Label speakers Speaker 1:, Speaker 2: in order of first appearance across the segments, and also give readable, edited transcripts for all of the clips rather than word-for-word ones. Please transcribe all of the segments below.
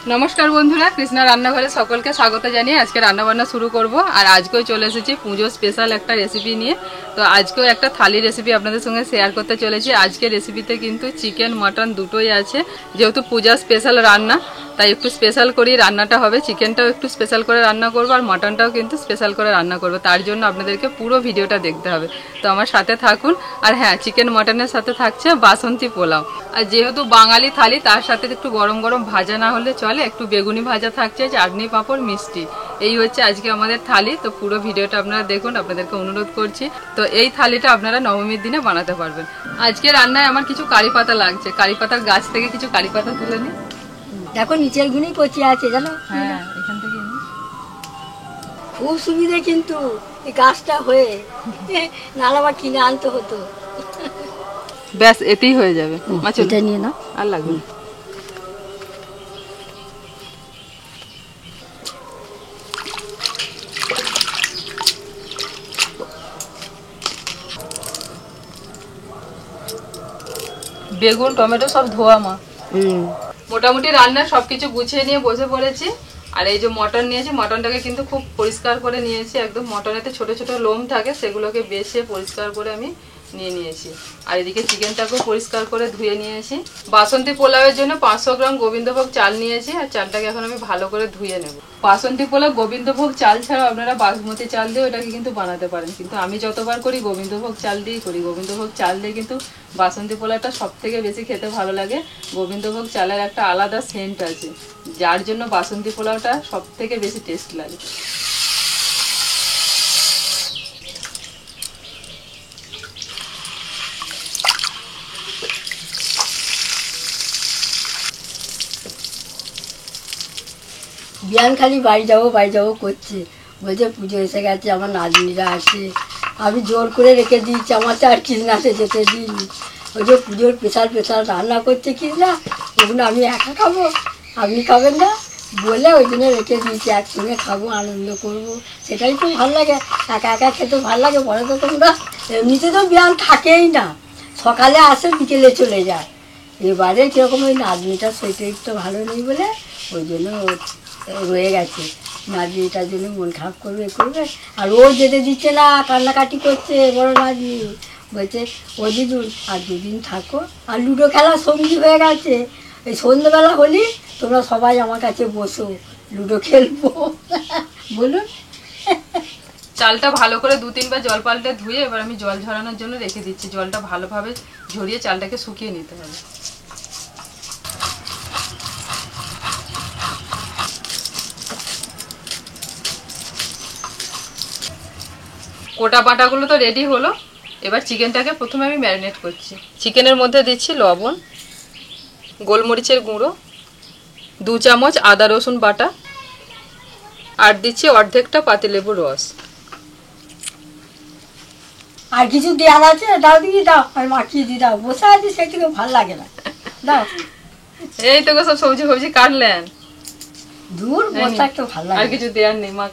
Speaker 1: নমস্কার বন্ধুরা, কৃষ্ণা রান্নাঘরে সকলকে স্বাগত জানিয়ে আজকে রান্নাবান্না শুরু করব। আর আজকেও চলে এসেছি পুজো স্পেশাল একটা রেসিপি নিয়ে। তো আজকেও একটা থালি রেসিপি আপনাদের সঙ্গে শেয়ার করতে চলেছি। আজকে রেসিপিতে কিন্তু চিকেন মাটন দুটোই আছে, যেহেতু পূজা স্পেশাল রান্না তাই একটু স্পেশাল করেই রান্নাটা হবে। চিকেনটাও একটু স্পেশাল করে রান্না করবো আর মাটনটাও কিন্তু স্পেশাল করে রান্না করবো। তার জন্য আপনাদেরকে পুরো ভিডিওটা দেখতে হবে, তো আমার সাথে থাকুন। আর হ্যাঁ, চিকেন মাটনের সাথে থাকছে বাসন্তী পোলাও। আর যেহেতু বাঙালি থালি, তার সাথে একটু গরম গরম ভাজা না হলে চলে, একটু বেগুনি ভাজা থাকছে, চাটনি পাঁপড় মিষ্টি। এই হচ্ছে আজকে আমাদের থালি। তো পুরো ভিডিওটা আপনারা দেখুন, আপনাদেরকে অনুরোধ করছি। তো এই থালিটা আপনারা নবমীর দিনে বানাতে পারবেন। আজকে রান্নায় আমার কিছু কারি পাতা লাগছে, কারি পাতার গাছ থেকে কিছু কারি পাতা তুলে নিই।
Speaker 2: দেখো নিচের গুণেই পচে আছে, জানো?
Speaker 1: হ্যাঁ, এখান থেকে
Speaker 2: খুব সুবিধে, কিন্তু এই গাছটা হয়ে নাহলে আবার কিনে আনতে হতো।
Speaker 1: ব্যাস এতেই হয়ে যাবে।
Speaker 2: এটা নিয়ে না,
Speaker 1: আর লাগবে না। বেগুন টমেটো সব ধোয়া মা। মোটামুটি রান্নার সবকিছু গুছিয়ে নিয়ে বসে পড়েছি। আর এই যে মটন নিয়েছি, মটনটাকে কিন্তু খুব পরিষ্কার করে নিয়েছি। একদম মটনেতে ছোট ছোট লোম থাকে, সেগুলোকে বেছে পরিষ্কার করে আমি নিয়ে নিয়েছি। আর এদিকে চিকেনটাকেও পরিষ্কার করে ধুয়ে নিয়েছি। বাসন্তী পোলাওয়ের জন্য 500 গ্রাম গোবিন্দভোগ চাল নিয়েছি, আর চালটাকে এখন আমি ভালো করে ধুয়ে নেব। বাসন্তী পোলাও গোবিন্দভোগ চাল ছাড়াও আপনারা বাসমতি চাল দিয়েও এটাকে কিন্তু বানাতে পারেন, কিন্তু আমি যতবার করি গোবিন্দভোগ চাল দিয়েই করি। গোবিন্দভোগ চাল দিয়ে কিন্তু বাসন্তী পোলাওটা সব থেকে বেশি খেতে ভালো লাগে। গোবিন্দভোগ চালের একটা আলাদা সেন্ট আছে, যার জন্য বাসন্তী পোলাওটা সব থেকে বেশি টেস্ট লাগে।
Speaker 2: বিয়ান খালি বাড়ি যাবো করছে, বলছে পুজো এসে গেছে, আমার নাতনিরা আসে। আমি জোর করে রেখে দিয়েছি, আমার তো আর কৃষ্ণাতে যেতে দিইনি। ওই যে পুজোর স্পেশাল রান্না করছে কৃষ্ণা, ওগুলো আমি একা খাবো, আপনি খাবেন না বলে ওই জন্য রেখে দিয়েছি। একসঙ্গে খাবো, আনন্দ করবো, সেটাই তো ভালো লাগে। একা একা খেতে ভালো লাগে, বলো তো তোমরা? এমনিতে তো বিয়ান থাকেই না, সকালে আসে বিকেলে চলে যায়। এবারে কীরকম ওই নাতনিটার শরীর তো ভালো নেই বলে ওই জন্য রয়ে গেছে। নাতনিটার জন্য মন খারাপ করবে আর ও যেতে দিচ্ছে না, কান্নাকাটি করছে বড় নাতনি। বলছে ও দিদুন আর 2 দিন থাকো। আর লুডো খেলা সঙ্গী হয়ে গেছে। এই সন্ধ্যেবেলা হলি তোমরা সবাই আমার কাছে বসো, লুডো খেলবো। বলুন।
Speaker 1: চালটা ভালো করে 2-3 বার জল পাল্টে ধুয়ে এবার আমি জল ঝরানোর জন্য রেখে দিচ্ছি। জলটা ভালোভাবে ঝরিয়ে চালটাকে শুকিয়ে নিতে হবে। কোটা বাটাগুলো তো রেডি হলো। এবার চিকেনটাকে প্রথমে আমি ম্যারিনেট করছি। চিকেনের মধ্যে দিচ্ছি লবণ, গোলমরিচের গুঁড়ো, 2 চামচ আদা রসুন বাটা, আর দিচ্ছি অর্ধেকটা পাতিলেবুর রস।
Speaker 2: আর কিছু দেওয়ার আছে? দাও দিদি, দাও, আর মাখিয়ে দি, দাও। বসে আছি, সেটুকু ভালো লাগে না, দাও।
Speaker 1: এই তো সব সবজি ফবজি কাটলেন,
Speaker 2: দূর বসা একটু ভালো লাগে।
Speaker 1: আর কিছু দেওয়ার নেই মা।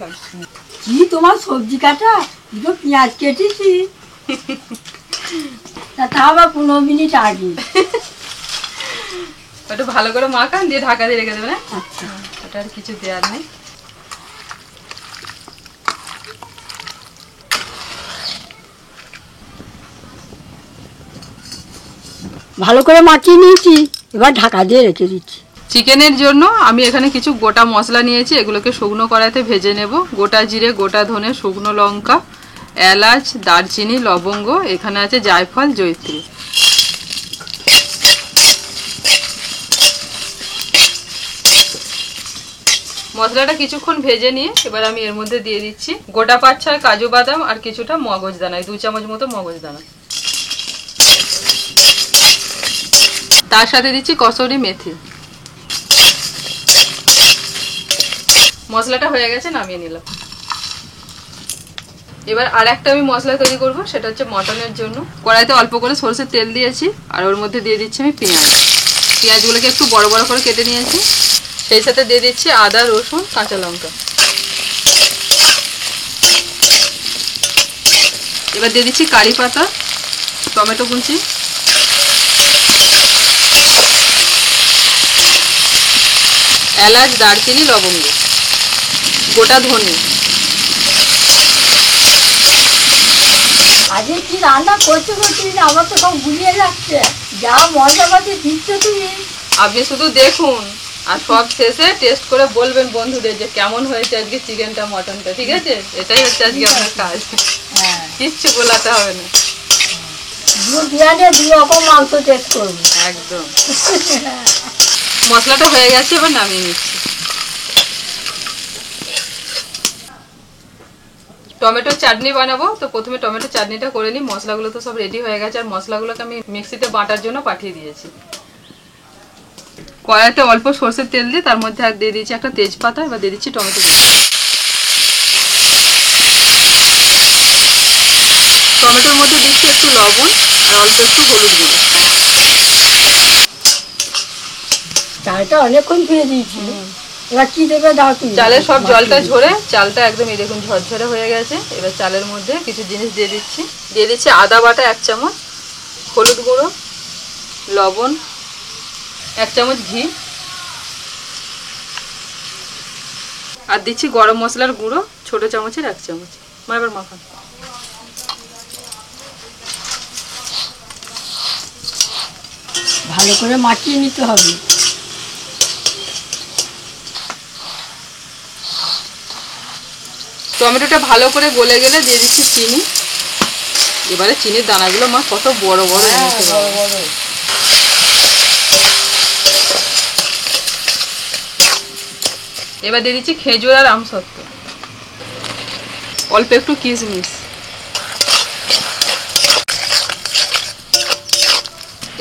Speaker 2: কি তোমার সবজি কাটা? দুটো পেঁয়াজ কেটেছি, তা আবার 15 মিনিট আগে।
Speaker 1: ওটা ভালো করে মাখান, দিয়ে ঢাকা দিয়ে রেখে দেবেন।
Speaker 2: আচ্ছা,
Speaker 1: ওটা আর কিছু দেওয়ার নেই।
Speaker 2: ভালো করে মাখিয়ে নিয়েছি, এবার ঢাকা দিয়ে রেখে দিচ্ছি।
Speaker 1: চিকেনের জন্য আমি এখানে কিছু গোটা মশলা নিয়েছি, এগুলোকে শুকনো কড়াইতে ভেজে নেব। গোটা জিরে, গোটা ধনে, শুকনো লঙ্কা, এলাচ, দারচিনি, লবঙ্গ, এখানে আছে জায়ফল, জয়িত্রী। মশলাটা কিছুক্ষণ ভেজে নিয়ে এবার আমি এর মধ্যে দিয়ে দিচ্ছি গোটা 5-6 কাজু বাদাম আর কিছুটা মগজদানা, 2 চামচ মতো মগজদানা। তার সাথে দিচ্ছি কসুরি মেথি। মশলাটা হয়ে গেছে, নামিয়ে নিলাম। এবার আর একটা আমি মশলা তৈরি করব, সেটা হচ্ছে মটনের জন্য। কড়াইতে অল্প করে সরষের তেল দিয়েছি, আর ওর মধ্যে দিয়ে দিচ্ছি আমি পেঁয়াজ। পেঁয়াজগুলোকে একটু বড় বড় করে কেটে নিয়েছি। সেই সাথে দিয়ে দিচ্ছি আদা, রসুন, কাঁচা লঙ্কা। এবার দিয়ে দিচ্ছি কারি পাতা, টমেটো কুচি, এলাচ, দারচিনি, লবঙ্গ, গোটা ধনে।
Speaker 2: আজকে কি রান্না করছো না, আমার তো সব গুলিয়ে যাচ্ছে। যা মশলাপাতি দিচ্ছ তুমি।
Speaker 1: আপনি শুধু দেখুন আর সব শেষে টেস্ট করে বলবেন বন্ধুদের যে কেমন হয়েছে আজকে চিকেনটা, মটনটা। ঠিক আছে? এটাই হচ্ছে আজকে আপনার কাজ।
Speaker 2: হ্যাঁ,
Speaker 1: কিচ্ছু বলাতে হবে না।
Speaker 2: বিরিয়ানি 2 রকম মাংস টেস্ট করবো।
Speaker 1: একদম। মশলাটা হয়ে গেছে, এবার নামিয়ে নিচ্ছি। টমেটো চাটনি বানাবো, তো প্রথমে টমেটো চাটনিটা করে নিই। মশলাগুলো তো সব রেডি হয়ে গেছে, আর মশলাগুলোকে আমি মিক্সিতে বাটার জন্য পাঠিয়ে দিয়েছি। কড়াইতে অল্প সরষের তেল দিয়ে তার মধ্যে আর দিয়ে দিয়েছি একটা তেজপাতা। এবার দিয়ে দিচ্ছি টমেটো। টমেটোর মধ্যে দিচ্ছি একটু লবণ আর অল্প একটু হলুদ গুঁড়ো।
Speaker 2: চালটা অনেকক্ষণ ধুয়ে দিয়েছি। এবার কি দেবে দাও তুমি?
Speaker 1: চালের সব জলটা ঝরে চালটা একদম এই দেখুন ঝরঝরে হয়ে গেছে। এবার চালের মধ্যে কিছু জিনিস দিয়ে দিচ্ছি। দিয়ে দিচ্ছি আদা বাটা 1 চামচ, হলুদ গুঁড়ো, লবণ, 1 চামচ ঘি, আর দিচ্ছি গরম মশলার গুঁড়ো ছোট চামচের 1 চামচ। এবার মাখান।
Speaker 2: ভালো করে মাখিয়ে নিতে হবে।
Speaker 1: টমেটোটা ভালো করে গলে গেলে দিয়ে দিচ্ছি চিনি। এবারে চিনির দানাগুলো মা কত বড় বড় এনেছে। এবার দিয়ে দিচ্ছি খেজুর আর আমসত্ত্ব, অল্প একটু কিশমিশ।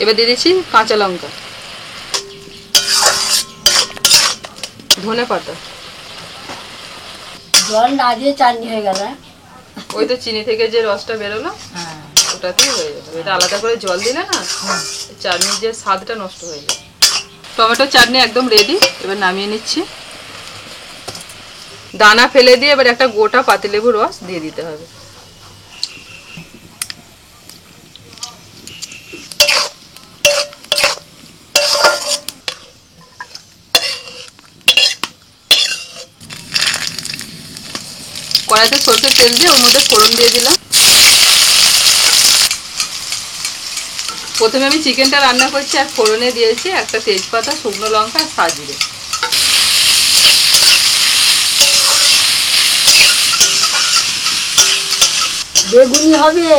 Speaker 1: এবার দিয়ে দিচ্ছি কাঁচা লঙ্কা, ধনে পাতা।
Speaker 2: জল না দিয়ে চাটনি হয়ে গেল।
Speaker 1: ওই তো চিনি থেকে যে রসটা বেরোলো ওটাতেই হয়ে যাবে। এটা আলাদা করে জল দিলে না চাটনির যে স্বাদটা নষ্ট হয়ে যাবে। টমেটো চাটনি একদম রেডি। এবার নামিয়ে নিচ্ছি। দানা ফেলে দিয়ে এবার একটা গোটা পাতিলেবুর রস দিয়ে দিতে হবে। কড়াইতে সরষের তেল দিয়ে ওর মধ্যে ফোড়ন দিয়ে দিলাম। প্রথমে আমি চিকেনটা রান্না করছি আর ফোড়নে দিয়েছি একটা তেজপাতা, শুকনো লঙ্কা আর সাজিরে।
Speaker 2: বেগুনি হবে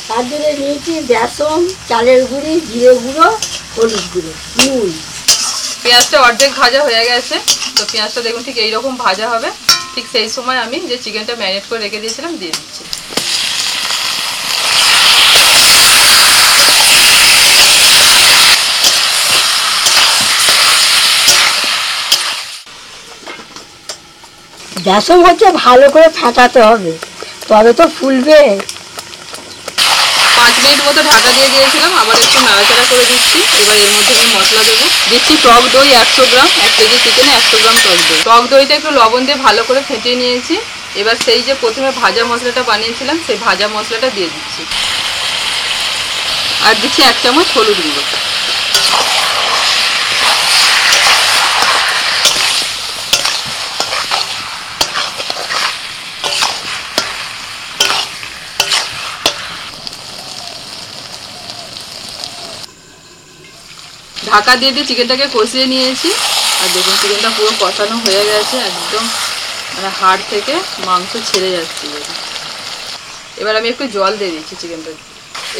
Speaker 2: তার জন্য নিয়েছি বেসন, চালের গুঁড়ি, জিরে গুঁড়ো, হলুদ গুঁড়ো, নুন।
Speaker 1: পেঁয়াজটা অর্ধেক ভাজা হয়ে গেছে। তো পেঁয়াজটা দেখুন ঠিক এইরকম ভাজা হবে। ঠিক সেই সময় আমি যে চিকেনটা ম্যারিনেট করে রেখে দিয়েছিলাম দিয়ে দিচ্ছি।
Speaker 2: বেসন হচ্ছে ভালো করে ফাটাতে হবে, তবে তো ফুলবে।
Speaker 1: 5 মিনিট মতো ঢাকা দিয়ে দিয়েছিলাম, আবার একটু নাড়াচাড়া করে দিচ্ছি। এবার এর মধ্যে আমি মশলা দেবো। দিচ্ছি টক দই 100 গ্রাম, 1 কেজি চিকেনে 100 গ্রাম টক দই। টক দইটা একটু লবণ দিয়ে ভালো করে ফেটিয়ে নিয়েছি। এবার সেই যে প্রথমে ভাজা মশলাটা বানিয়েছিলাম সেই ভাজা মশলাটা দিয়ে দিচ্ছি, আর দিচ্ছি 1 চামচ হলুদ গুঁড়ো। ঢাকা দিয়ে দিয়ে চিকেনটাকে কষিয়ে নিয়েছি। আর দেখুন চিকেনটা পুরো কষানো হয়ে গেছে, একদম মানে হাড় থেকে মাংস ছেড়ে যাচ্ছে। এবার আমি একটু জল দিয়ে দিচ্ছি চিকেনটা,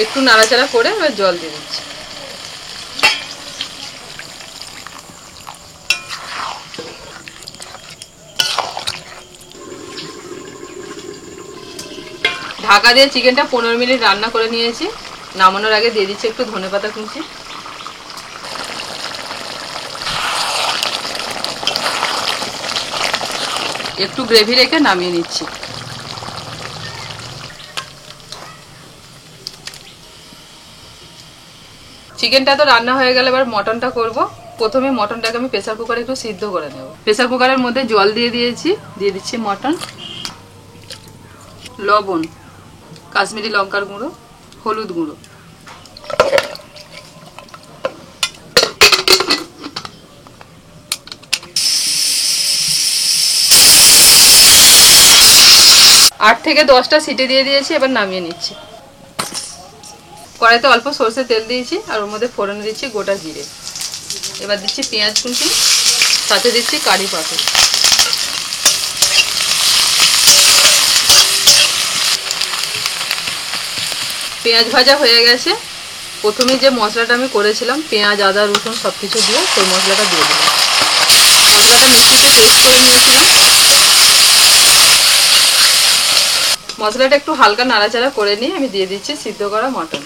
Speaker 1: একটু নাড়াচাড়া করে এবার জল দিয়ে দিচ্ছি। ঢাকা দিয়ে চিকেনটা 15 মিনিট রান্না করে নিয়েছি। নামানোর আগে দিয়ে দিচ্ছি একটু ধনেপাতা কুচি। একটু গ্রেভি রেখে নামিয়ে নিচ্ছি। চিকেনটা তো রান্না হয়ে গেলে এবার মটনটা করব। প্রথমে মটনটাকে আমি প্রেসার কুকারে একটু সিদ্ধ করে নেব। প্রেসার কুকারের মধ্যে জল দিয়ে দিয়েছি, দিয়ে দিচ্ছি মটন, লবণ, কাশ্মীরি লঙ্কার গুঁড়ো, হলুদ গুঁড়ো, 8 থেকে 10টা সিটি দিয়ে দিয়েছি, এবার নামিয়ে নিচ্ছি। কড়াইতে অল্প সরষে তেল দিয়েছি আর ওর মধ্যে ফোড়নে দিচ্ছি গোটা জিরে, এবার দিচ্ছি পেঁয়াজ কুচি, সাথে দিচ্ছি কারি পাতা। পেঁয়াজ ভাজা হয়ে গেছে, প্রথমে যে মশলাটা আমি করেছিলাম পেঁয়াজ আদা রসুন সব কিছু দিয়ে সেই মশলাটা দিয়ে দিলাম। মশলাটা মিক্সিতে পেস্ট করে নিয়েছিলাম। মশলাটা একটু হালকা নাড়াচাড়া করে নিয়ে আমি দিয়ে দিচ্ছি সিদ্ধ করা মটন।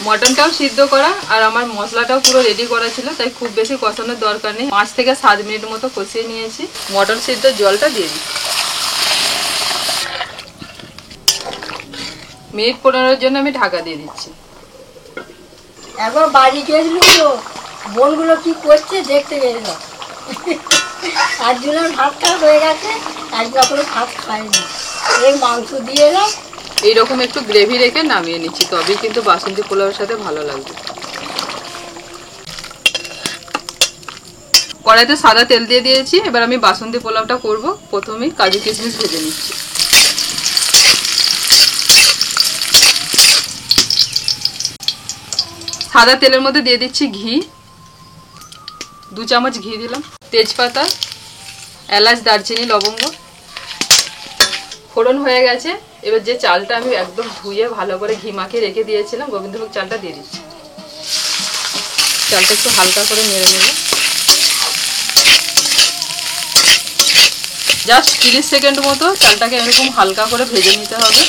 Speaker 1: মটনটাও সিদ্ধ করা আর আমার মশলাটাও পুরো রেডি করা ছিল, তাই খুব বেশি কষানোর দরকার নেই। 5 থেকে 7 মিনিট মতো কষিয়ে নিয়েছি। মটন সিদ্ধ জলটা দিয়ে দিই। মিনিট 15-এর জন্য আমি ঢাকা দিয়ে দিচ্ছি।
Speaker 2: একবার বাড়ি গেছিল বোনগুলো কি করছে দেখতে গেছিল, একজনের ভাত খাওয়া হয়ে গেছে, একজন করে ভাত খায়নি, এই মাংস দিয়ে এলাম।
Speaker 1: এইরকম একটু গ্রেভি রেখে নামিয়ে নিচ্ছি, তবেই কিন্তু বাসন্তী পোলাওয়ের সাথে ভালো লাগবে। কড়াইতে সাদা তেল দিয়ে দিয়েছি, এবার আমি বাসন্তী পোলাওটা করব। প্রথমেই কাজু কিশমিশ ভেজে নিচ্ছি। সাদা তেলের মধ্যে দিয়ে দিচ্ছি ঘি, 2 চামচ ঘি দিলাম, তেজপাতা, এলাচ, দারচিনি, লবঙ্গ। ফোড়ন হয়ে গেছে, এবার যে চালটা আমি একদম ধুয়ে ভালো করে ঘি মাখিয়ে রেখে দিয়েছিলাম গোবিন্দভোগ চালটা দিয়ে দিচ্ছি। চালটা একটু হালকা করে নেড়ে নেব, জাস্ট 30 সেকেন্ড মতো চালটাকে এরকম হালকা করে ভেজে নিতে হবে।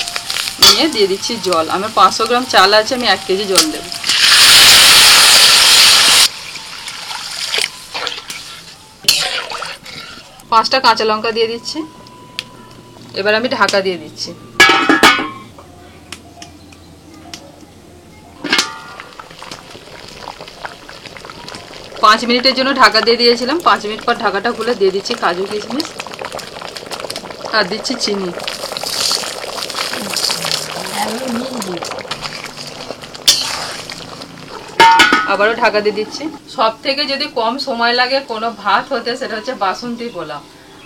Speaker 1: নিয়ে দিয়ে দিচ্ছি জল। আমার 500 গ্রাম চাল আছে, আমি 1 কেজি জল দেব। পাঁচটা কাঁচা লঙ্কা দিয়ে দিচ্ছি, এবার আমি ঢাকা দিয়ে দিচ্ছি। পাঁচ মিনিটের জন্য ঢাকা দিয়ে দিয়েছিলাম। 5 মিনিট পর ঢাকাটা খুলে দিয়ে দিচ্ছি কাজু কিশমিশ আর দিচ্ছি চিনি। আবারও ঢাকা দিয়ে দিচ্ছি। সব থেকে যদি কম সময় লাগে কোনো ভাত হতে, সেটা হচ্ছে বাসন্তী পোলাও।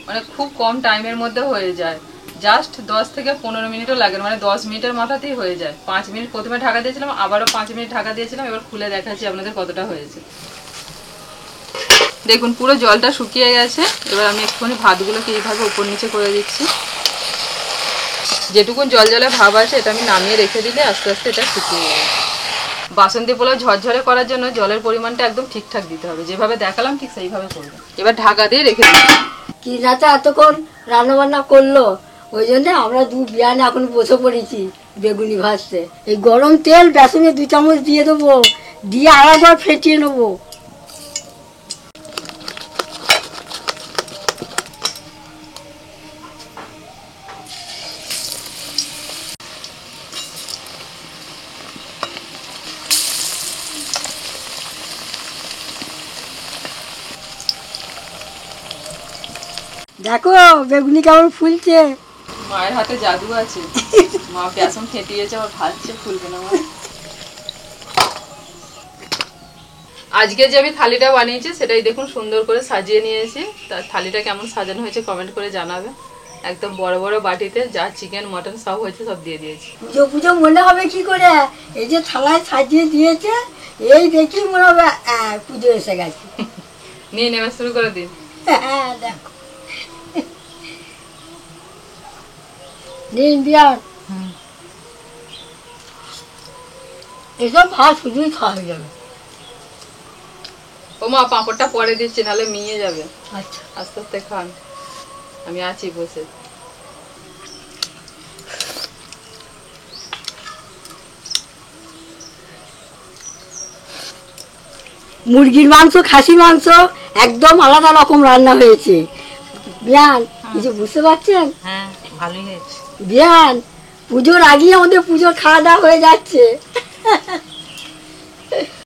Speaker 1: মানে খুব কম টাইমের মধ্যে হয়ে যায়, জাস্ট 10 থেকে 15 মিনিটও লাগে, মানে 10 মিনিটের মাথাতেই হয়ে যায়। 5 মিনিট প্রথমে ঢাকা দিয়েছিলাম, আবারও 5 মিনিট ঢাকা দিয়েছিলাম। এবার খুলে দেখাচ্ছি আপনাদের কতটা হয়েছে। দেখুন পুরো জলটা শুকিয়ে গেছে। এবার আমি একটুখানি ভাতগুলোকে এইভাবে উপর নিচে করে দিচ্ছি। যেটুকুন জল জলে ভাব আছে এটা আমি নামিয়ে রেখে দিলে আস্তে আস্তে এটা শুকিয়ে যাবে। বাসন্তী পোলাও ঝরঝরে করার জন্য জলের পরিমাণটা একদম ঠিকঠাক দিতে হবে, যেভাবে দেখালাম ঠিক সেইভাবে করবে। এবার ঢাকা দিয়ে রেখে দিচ্ছি।
Speaker 2: কি রাতে এতক্ষণ রান্না বান্না করলো, ওই জন্য আমরা 2 বিয়ানে এখন বসে পড়েছি বেগুনি ভাজতে। এই গরম তেল বেসনে 2 চামচ দিয়ে দেবো, দিয়ে আরেকবার ফেটিয়ে নেবো। দেখো বেগুনি কেমন ফুলছে।
Speaker 1: মায়ের হাতে জাদু আছে, মা বেসন ফেটিয়েছে আর ভাজছে, ফুলবে না। আজকে যে আমি থালিটা বানিয়েছি সেটাই দেখুন সুন্দর করে সাজিয়ে নিয়েছি। তার থালিটা কেমন সাজানো হয়েছে কমেন্ট করে জানাবে। একদম বড় বড় বাটিতে যা চিকেন মটন সব হয়েছে সব দিয়ে দিয়েছি।
Speaker 2: পুজো পুজো মনে হবে কি করে, এই যে থালায় সাজিয়ে দিয়েছে, এই দেখি মনে হবে পুজো এসে গেছে।
Speaker 1: নিয়ে নেওয়া শুরু করে দিন।
Speaker 2: হ্যাঁ দেখো নিন বিয়ার, এসব ভাত শুধুই খাওয়া হয়ে যাবে।
Speaker 1: ও মা পাঁপড়টা পরে দিচ্ছি, নাহলে মিয়ে যাবে।
Speaker 2: আচ্ছা
Speaker 1: আস্তে আস্তে খান, আমি আছি বসে।
Speaker 2: মুরগির মাংস, খাসি মাংস একদম আলাদা রকম রান্না হয়েছে। বিয়ান কিছু বুঝতে পারছেন?
Speaker 1: হ্যাঁ ভালোই হয়েছে।
Speaker 2: বিয়ান পুজোর আগেই আমাদের পুজোর খাওয়া দাওয়া হয়ে যাচ্ছে।